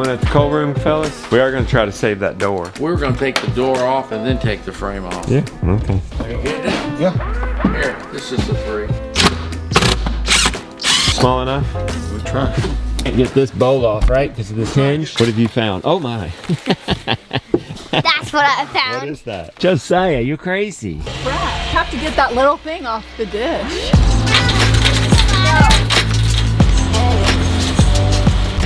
doing at the cold room, fellas? We are gonna try to save that door. We're gonna take the door off and then take the frame off. Yeah, okay. Are you getting it? Yeah. Here, this is the 3. Small enough? We'll try. Can't get this bolt off, right? Because of this hinge. What have you found? Oh my. That's what I found. What is that? Josiah, you crazy. Right. Have to get that little thing off the dish.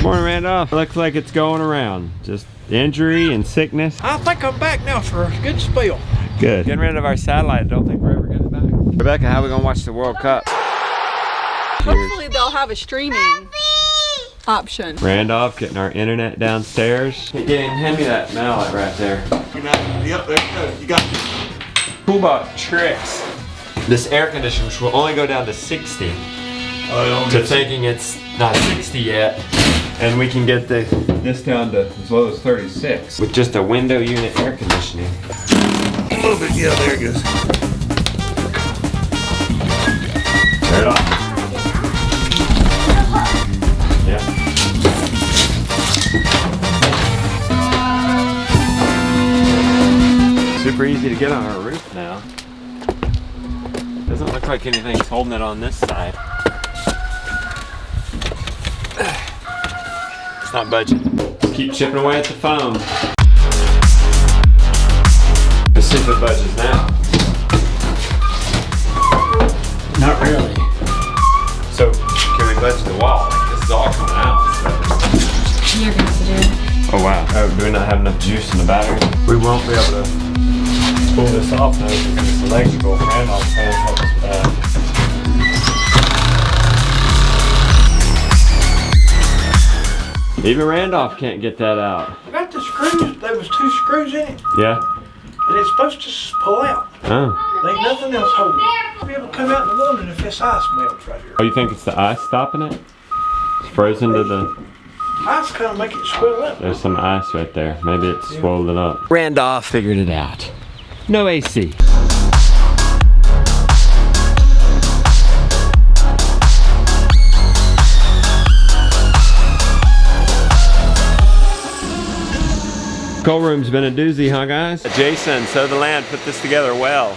Morning, Randolph. Looks like it's going around. Just injury and sickness. I think I'm back now for a good spell. Good. Getting rid of our satellite. I don't think we're ever getting back. Rebecca, how are we gonna watch the World Cup? Hopefully they'll have a streaming option. Randolph getting our internet downstairs. Hey, hand me that mallet right there. Yep, there you go. You got it. Who bought tricks? This air conditioner will only go down to 60. To thinking it's not 60 yet. And we can get this down to as low as 36. With just a window unit air conditioning. A little bit, yeah, there it goes. Turn it off. Yeah. Super easy to get on our roof now. Doesn't look like anything's holding it on this side. It's not budging. Just keep chipping away at the foam. Let's see if it budges now. Not really. So, can we budge the wall? This is all coming out. You're going to do. Oh wow. Oh, do we not have enough juice in the battery? We won't be able to pull this off though because it's electrical. Randolph's going to help us with that. Even Randolph can't get that out. I got the screws. There was 2 screws in it, Yeah? and it's supposed to pull out. Oh. There ain't nothing else holding it. I'll be able to come out in the morning if this ice melts right here. Oh, you think it's the ice stopping it? It's frozen to the... Ice kind of make it swell up. There's some ice right there. Maybe it's swollen up. Randolph figured it out. No AC. Cold room's been a doozy, huh guys? Jason, so the land put this together well.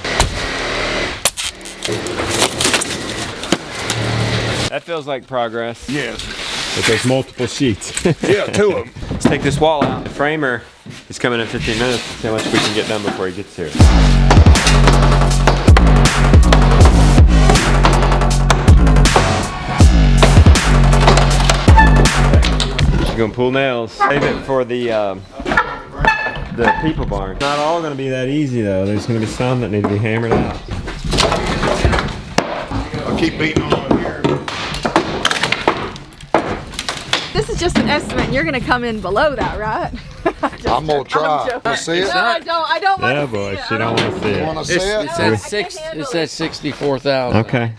That feels like progress. Yes. But there's multiple sheets. Yeah, 2 of them. Let's take this wall out. The framer is coming in 15 minutes. Let's see how much we can get done before he gets here. You're gonna pull nails. Save it for the people barn. Not all gonna be that easy though. There's gonna be some that need to be hammered out. I'll keep beating on it here. This is just an estimate, and you're gonna come in below that, right? I'm gonna try. joking. You see it? No, I don't want Yeah, to boy, see it. she don't want to see You it. wanna see it? It says 64,000. Okay.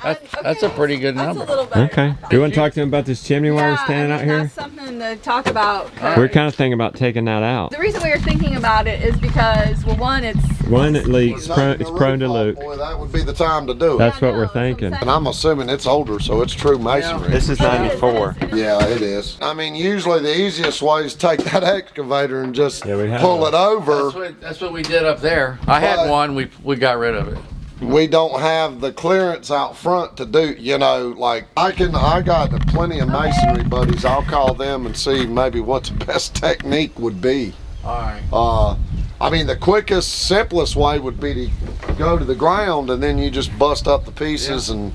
That's a pretty good That's number. a little better. Okay. Do you want to talk to him about this chimney while we're Yeah, standing out here? that's something to talk about. 'cause We're kind of thinking about taking that out. the reason we were thinking about it is because, well, one, it's One, it leaks. It's prone to leak. Boy, that would be the time to do it. That's Yeah, what I we're know, that's what I'm thinking. saying. And I'm assuming it's older, so it's true masonry. This is 94. Yeah, it is. I mean, usually the easiest way is take that excavator and just Yeah, we have pull one. it over. That's what we did up there. I had But- one. We got rid of it. We don't have the clearance out front to do, you know, like I got plenty of masonry buddies. I'll call them and see maybe what the best technique would be. All right. I mean, the quickest, simplest way would be to go to the ground and then you just bust up the pieces and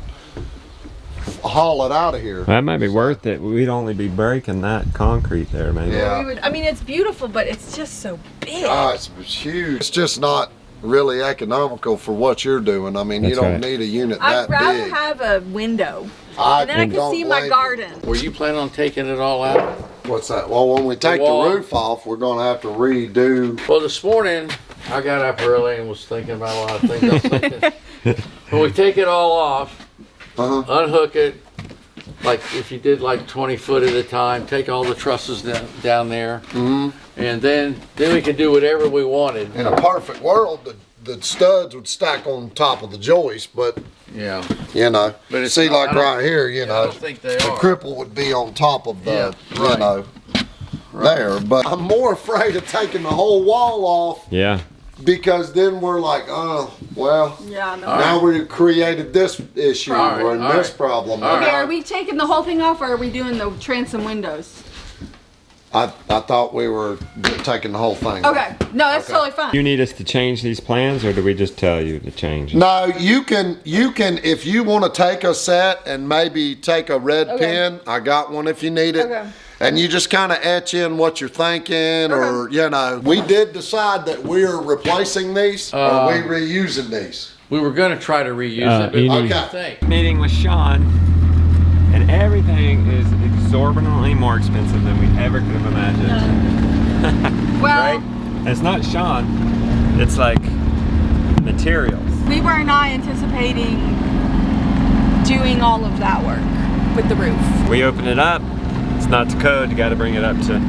haul it out of here. That might be worth it. We'd only be breaking that concrete there, maybe. Yeah. I mean, it's beautiful, but it's just so big. It's huge. It's just not really economical for what you're doing. I mean, That's you don't right. need a unit I'd that rather big. have a window, I and then I don't can see my blame you. garden. Were you planning on taking it all out? What's that? Well, when we take the wall. roof off, we're gonna have to redo. Well, this morning I got up early and was thinking about a lot of things. I was thinking, when we take it all off, unhook it, like if you did like 20 foot at a time, take all the trusses down there, and then we can do whatever we wanted. In a perfect world, the studs would stack on top of the joist, but Yeah. you know, But it's see, not- like right here, you I know, don't think they the are. cripple would be on top of the, Yeah, you right. know. there. But I'm more afraid of taking the whole wall off Yeah. because then we're like, oh, well, Yeah, no. now we created this issue All right, and all this right. problem. All Okay, are we taking the whole thing off or are we doing the transom windows? I thought we were taking the whole thing. Okay, no, that's Okay. totally fine. You need us to change these plans, or do we just tell you to change it? No, you can, if you want to take a set and maybe take a red Okay. pen, I got one if you need it. Okay. And you just kind of etch in what you're thinking, or, you know. We did decide that we're replacing these, or we reusing these. We were gonna try to reuse it, but you what need- do you Okay. think? Meeting with Sean, and everything is exorbitantly more expensive than we ever could have imagined. Well, Right? And it's not Sean, it's like materials. we were not anticipating doing all of that work with the roof. We open it up, it's not to code, you gotta bring it up to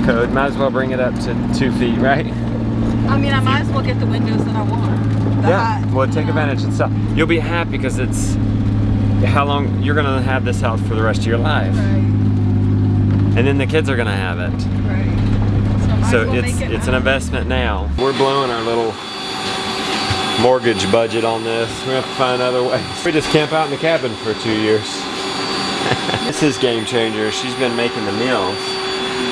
code. Might as well bring it up to 2 feet, right? I mean, I might as well get the windows that I want. Yeah, well, take you know. advantage and stuff. You'll be happy because it's how long you're gonna have this house for the rest of your life, Right, and then the kids are gonna have it. right. Might So as well it's make it an now. investment now. We're blowing our little mortgage budget on this. We have to find other ways. We just camp out in the cabin for 2 years. This is game changer. She's been making the meals,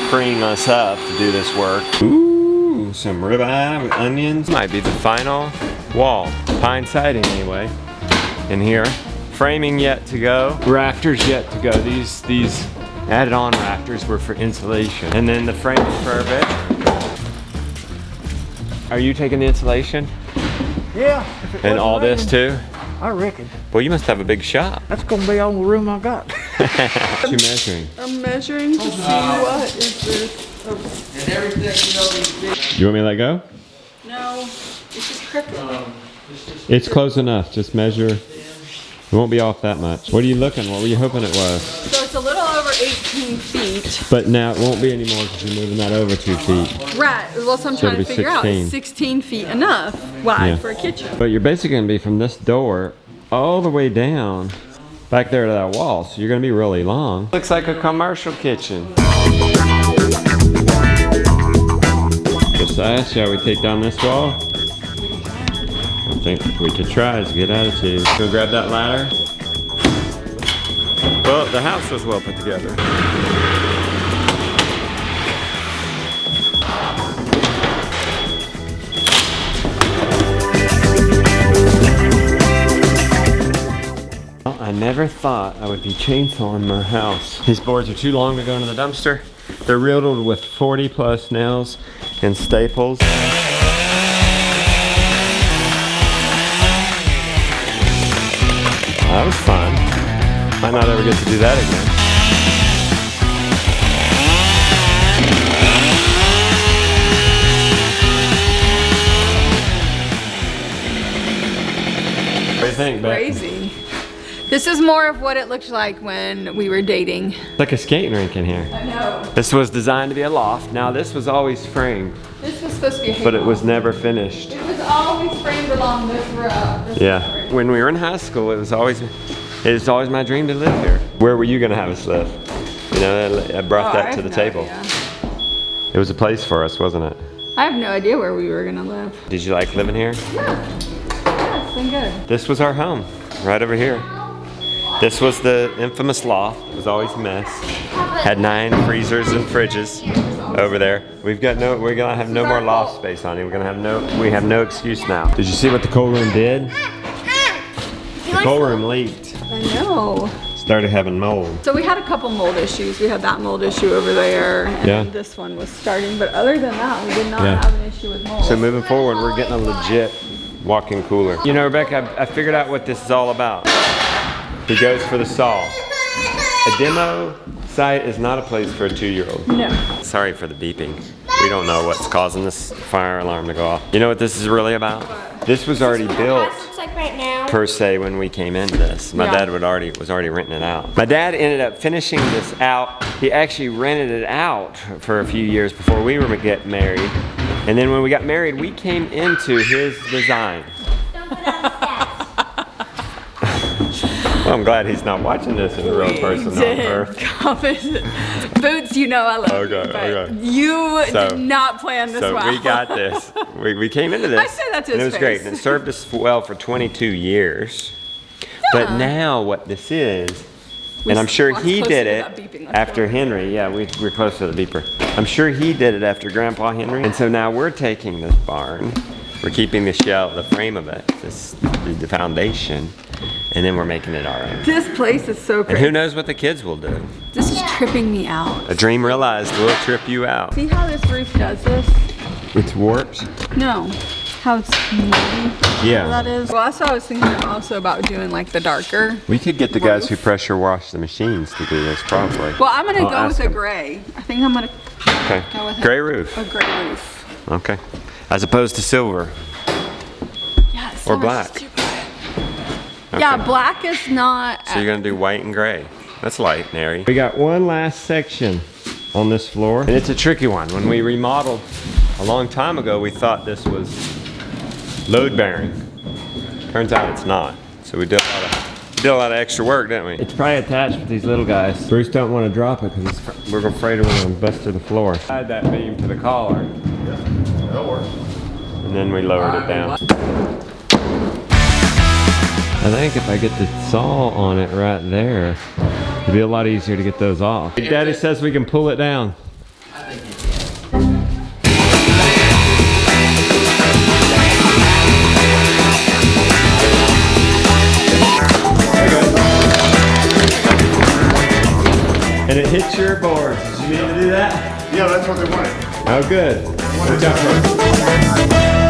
freeing us up to do this work. Ooh, some ribeye with onions. Might be the final wall. Pine siding anyway. In here. Framing yet to go. Rafters yet to go. These added on rafters were for insulation. And then the framing for our bedroom. Are you taking the insulation? Yeah. If it And wasn't all this raining, too? I reckon. Well, you must have a big shop. That's gonna be all the room I got. What you measuring? I'm measuring to see what is this. And everything, You want me to let go? No, it's just crooked. It's close enough. Just measure. It won't be off that much. What are you looking? What were you hoping it was? So it's a little over 18 feet. But now it won't be anymore because you're moving that over 2 feet. Right, well, so I'm So trying it'll to be figure out, 16. is 16 feet enough wide Yeah. for a kitchen? But you're basically going to be from this door all the way down back there to that wall. So you're going to be really long. Looks like a commercial kitchen. Besides, shall we take down this wall? I think we could try. It's a good attitude. Go grab that ladder. Well, the house was well put together. Well, I never thought I would be chainsawing my house. These boards are too long to go into the dumpster. They're riddled with 40 plus nails and staples. That was fun. Might not ever get to do that again. What do you think, Beck? Crazy. This is more of what it looked like when we were dating. It's like a skating rink in here. I know. This was designed to be a loft. Now this was always framed, This was supposed to be a hay but it was loft. never finished. It was always framed along this road. Yeah. When we were in high school, it was always my dream to live here. Where were you gonna have us live? You know, I brought that to the table. It was a place for us, wasn't it? I have no idea where we were gonna live. Did you like living here? Yeah, it's been good. This was our home, right over here. This was the infamous loft. It was always a mess. Had 9 freezers and fridges over there. We're gonna have no more loft space on it. We have no excuse now. Did you see what the coal room did? The coal room leaked. I know. Started having mold. So we had a couple mold issues. We had that mold issue over there, and Yeah. then this one was starting. But other than that, we did not Yeah. have an issue with mold. So moving forward, we're getting a legit walk-in cooler. You know, Rebecca, I figured out what this is all about. He goes for the saw. A demo site is not a place for a 2-year-old. No. Sorry for the beeping. We don't know what's causing this fire alarm to go off. You know what this is really about? This was already built Looks like right now. per se when we came into this. My Yeah. dad was already renting it out. My dad ended up finishing this out. He actually rented it out for a few years before we were get married. And then when we got married, we came into his design. Don't put on the steps. Well, I'm glad he's not watching this as a real person on Earth. Boots, you know I love you, Okay, but okay. you did not plan this So well. we got this. We came into this. I said that to and his it was great. face. And it served us well for 22 years. But now what this is, and I'm sure he closer did to it that beeping, let's after go. Henry. Yeah, we're close to the beeper. I'm sure he did it after Grandpa Henry. And so now we're taking this barn, we're keeping the shell, the frame of it, the foundation, and then we're making it our own. This place is so And great. who knows what the kids will do? This is tripping me out. A dream realized will trip you out. See how this roof does this? It's warped? No. How it's moving. Yeah. That is. Well, that's what I was thinking also about doing like the darker. We could get the guys who pressure wash the machines to do this probably. Well, I'm gonna I'll go ask with a them. gray. I think I'm gonna Okay. go with Gray roof. a gray roof. Okay. As opposed to silver. Yeah, it's Or so black. stupid. Yeah, black is not. So you're gonna do white and gray. That's light and airy. We got one last section on this floor. And it's a tricky one. When we remodeled a long time ago, we thought this was load bearing. Turns out it's not. So we did a lot of extra work, didn't we? It's probably attached with these little guys. Bruce don't want to drop it because we're afraid we're going to bust through the floor. Add that beam to the collar. Yeah, that works. And then we lowered it down. I think if I get the saw on it right there, it'd be a lot easier to get those off. Daddy says we can pull it down. And it hits your boards. Did you need to do that? Yeah, that's what they wanted. Oh, good. Good job, bro.